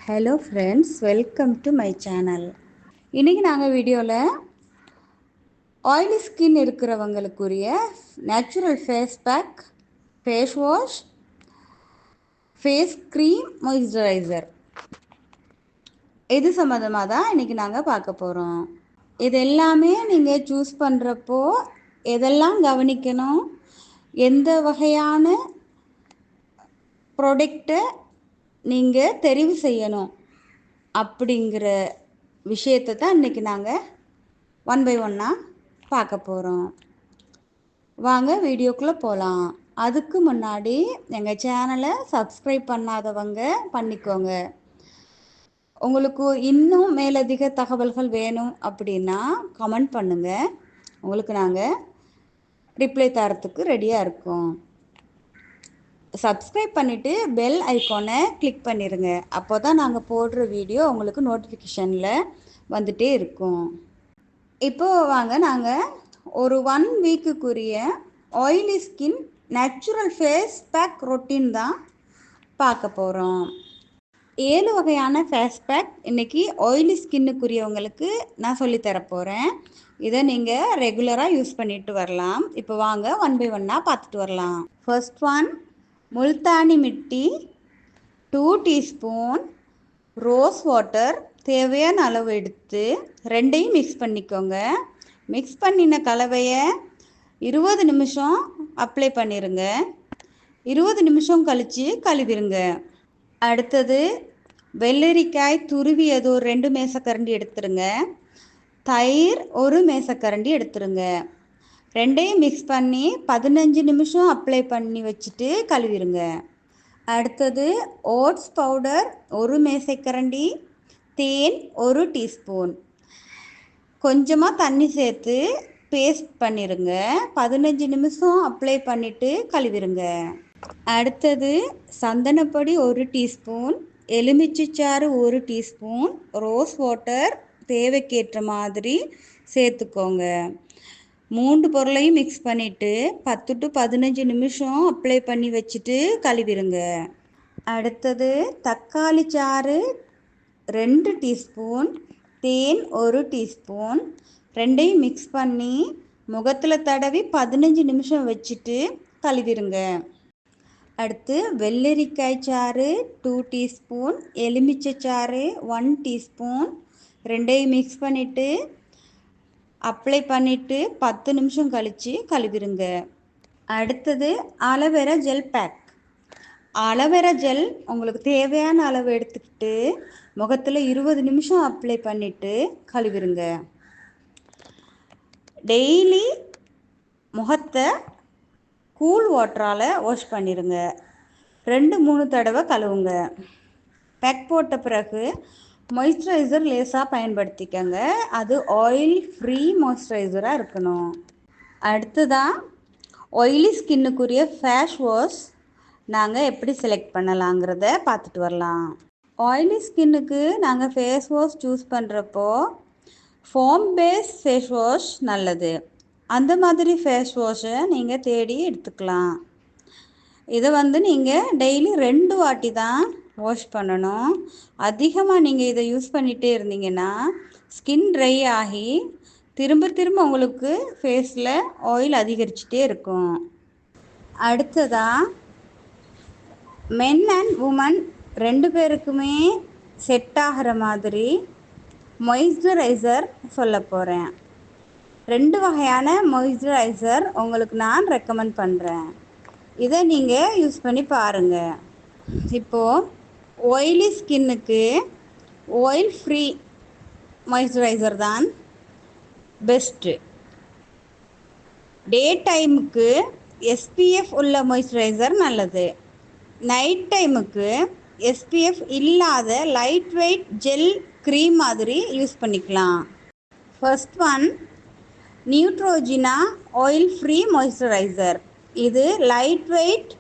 Hello friends, welcome to my channel. இன்றைக்கி நாங்கள் வீடியோவில் ஆயிலி ஸ்கின் இருக்கிறவங்களுக்குரிய natural face pack, face wash, face cream, moisturizer இது சம்மந்தமாக தான் இன்றைக்கி நாங்கள் பார்க்க போகிறோம். இது எல்லாமே நீங்கள் சூஸ் பண்ணுறப்போ எதெல்லாம் கவனிக்கணும், எந்த வகையான ப்ராடக்டை நீங்கள் தெரிவு செய்யணும் அப்படிங்கிற விஷயத்தை தான் இன்றைக்கி நாங்கள் ஒன் பை ஒன்னாக பார்க்க போகிறோம். வாங்க வீடியோக்குள்ளே போகலாம். அதுக்கு முன்னாடி எங்கள் சேனலை சப்ஸ்கிரைப் பண்ணாதவங்க பண்ணிக்கோங்க. உங்களுக்கு இன்னும் மேலதிக தகவல்கள் வேணும் அப்படின்னா கமெண்ட் பண்ணுங்கள். உங்களுக்கு நாங்கள் ரிப்ளை தரத்துக்கு ரெடியாக இருக்கோம். சப்ஸ்கிரைப் பண்ணிவிட்டு பெல் ஐக்கானை கிளிக் பண்ணிடுங்க. அப்போ தான் நாங்கள் போடுற வீடியோ உங்களுக்கு நோட்டிஃபிகேஷனில் வந்துகிட்டே இருக்கும். இப்போது வாங்க நாங்கள் ஒரு 1 வீக்குக்குரிய oily skin natural face pack routine தான் பார்க்க போகிறோம். 7 வகையான ஃபேஸ் பேக் இன்றைக்கி ஆயிலி ஸ்கின்னுக்குரியவங்களுக்கு நான் சொல்லித்தரப்போகிறேன். இதை நீங்கள் ரெகுலராக யூஸ் பண்ணிட்டு வரலாம். இப்போ வாங்க ஒன் பை ஒன்னாக பார்த்துட்டு வரலாம். ஃபர்ஸ்ட் ஒன், முல்தானி மிட்டி 2 டீஸ்பூன், ரோஸ் வாட்டர் தேவையான அளவு எடுத்து ரெண்டையும் மிக்ஸ் பண்ணிக்கோங்க. மிக்ஸ் பண்ணின கலவையை 20 நிமிஷம் அப்ளை பண்ணிடுங்க. 20 நிமிஷம் கழித்து கழுவிடுங்க. அடுத்தது வெள்ளரிக்காய் துருவியது ஒரு 2 மேசக்கரண்டி எடுத்துருங்க. தயிர் 1 மேசக்கரண்டி எடுத்துருங்க. ரெண்டையும் மிக்ஸ் பண்ணி 15 நிமிஷம் அப்ளை பண்ணி வச்சுட்டு கழுவிடுங்க. அடுத்தது ஓட்ஸ் பவுடர் 1 மேசைக்கரண்டி, தேன் 1 டீஸ்பூன், கொஞ்சமாக தண்ணி சேர்த்து பேஸ்ட் பண்ணிடுங்க. 15 நிமிஷம் அப்ளை பண்ணிவிட்டு கழுவிடுங்க. அடுத்தது சந்தனப்பொடி 1 டீஸ்பூன், எலுமிச்சைச்சாறு 1 டீஸ்பூன், ரோஸ் வாட்டர் தேவைக்கேற்ற மாதிரி சேர்த்துக்கோங்க. 3 பொருளையும் மிக்ஸ் பண்ணிவிட்டு 10 to 15 நிமிஷம் அப்ளை பண்ணி வச்சுட்டு கழுவிடுங்க. அடுத்தது தக்காளி சாறு 2 டீஸ்பூன், தேன் 1 டீஸ்பூன், ரெண்டையும் மிக்ஸ் பண்ணி முகத்தில் தடவி 15 நிமிஷம் வச்சுட்டு கழுவிடுங்க. அடுத்து வெள்ளரிக்காய் சாறு 2 டீஸ்பூன், எலுமிச்சை சாறு 1 டீஸ்பூன், ரெண்டையும் மிக்ஸ் பண்ணிவிட்டு அப்ளை பண்ணிவிட்டு 10 நிமிஷம் கழித்து கழுவிடுங்க. அடுத்தது aloe vera gel pack. Aloe vera gel உங்களுக்கு தேவையான அளவு எடுத்துக்கிட்டு முகத்தில் 20 நிமிஷம் அப்ளை பண்ணிவிட்டு கழுவிடுங்க. டெய்லி முகத்தை கூல் வாட்டரால் வாஷ் பண்ணிடுங்க. 2-3 தடவை கழுவுங்க. பேக் போட்ட பிறகு மாய்ஸ்சரைசர் லேசாக பயன்படுத்திக்கங்க. அது ஆயில் ஃப்ரீ மாய்ஸ்சரைசராக இருக்கணும். அடுத்ததான் ஆயிலி ஸ்கின்னுக்குரிய ஃபேஸ் வாஷ் நாங்கள் எப்படி செலக்ட் பண்ணலாங்கிறத பார்த்துட்டு வரலாம். ஆயிலி ஸ்கின்னுக்கு நாங்கள் ஃபேஸ் வாஷ் சூஸ் பண்ணுறப்போ ஃபோம் பேஸ் ஃபேஸ் வாஷ் நல்லது. அந்த மாதிரி ஃபேஸ் வாஷை நீங்கள் தேடி எடுத்துக்கலாம். இதை நீங்கள் டெய்லி 2 வாட்டி தான் வாஷ் பண்ணணும். அதிகமாக நீங்கள் இதை யூஸ் பண்ணிகிட்டே இருந்தீங்கன்னா ஸ்கின் ட்ரை ஆகி திரும்ப திரும்ப உங்களுக்கு ஃபேஸில் ஆயில் அதிகரிச்சுட்டே இருக்கும். அடுத்ததாக மென் அண்ட் உமன் 2 பேருக்குமே செட் ஆகிற மாதிரி மாய்ஸ்சரைசர் சொல்ல போகிறேன். 2 வகையான மாய்ஸ்சரைசர் உங்களுக்கு நான் ரெக்கமெண்ட் பண்ணுறேன். இதை நீங்கள் யூஸ் பண்ணி பாருங்கள். இப்போது ஆயிலி ஸ்கின்னுக்கு ஆயில் ஃப்ரீ மாய்ஸ்சரைசர் தான் பெஸ்ட்டு. டே டைமுக்கு SPF உள்ள மாய்ஸ்சரைசர் நல்லது. நைட் டைமுக்கு SPF இல்லாத லைட் வெயிட் ஜெல் க்ரீம் மாதிரி யூஸ் பண்ணிக்கலாம். First one, Neutrogena oil free moisturizer. இது லைட் வெயிட்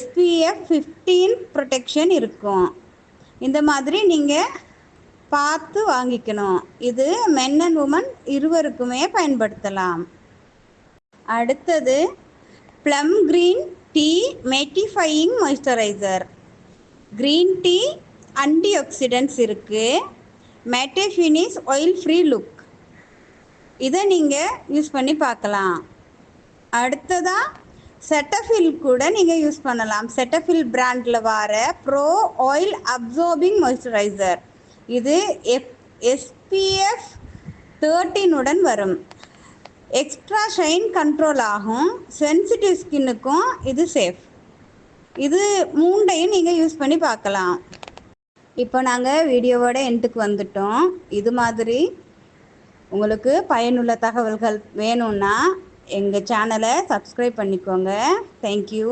SPF 15 ப்ரொடெக்ஷன் இருக்கும். இந்த மாதிரி நீங்கள் பார்த்து வாங்கிக்கணும். இது மென் அண்ட் உமன் இருவருக்குமே பயன்படுத்தலாம். அடுத்தது plum green tea mattifying moisturiser. Green tea anti oxidants இருக்குது, மேட்டே ஃபினிஷ் ஆயில் ஃப்ரீ லுக். இதை நீங்கள் யூஸ் பண்ணி பார்க்கலாம். அடுத்ததாக செட்டஃபில் கூட நீங்கள் யூஸ் பண்ணலாம். செட்டஃபில் பிராண்டில் வர ப்ரோ ஆயில் அப்சார்பிங் மாய்ஸ்சரைசர். இது SPF 13 வரும். எக்ஸ்ட்ரா ஷைன் கண்ட்ரோல் ஆகும். சென்சிட்டிவ் ஸ்கின்னுக்கும் இது சேஃப். இது 3ஐயும் நீங்கள் யூஸ் பண்ணி பார்க்கலாம். இப்போ நாங்கள் வீடியோவோட எண்டுக்கு வந்துட்டோம். இது மாதிரி உங்களுக்கு பயனுள்ள தகவல்கள் வேணும்னா எங்கள் சேனலை சப்ஸ்கிரைப் பண்ணிக்கோங்க. தேங்க்யூ.